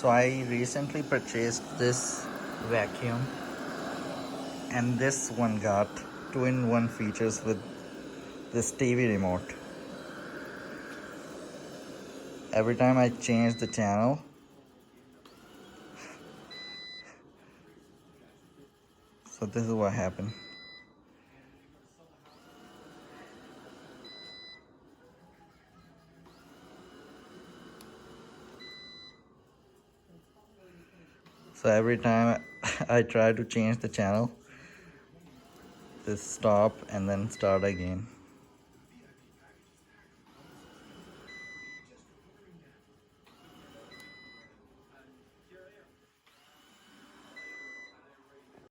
So I recently purchased this vacuum, and this one got 2-in-1 features with this TV remote. Every time I change the channel, so this is what happened. So every time I try to change the channel, this stop and then start again.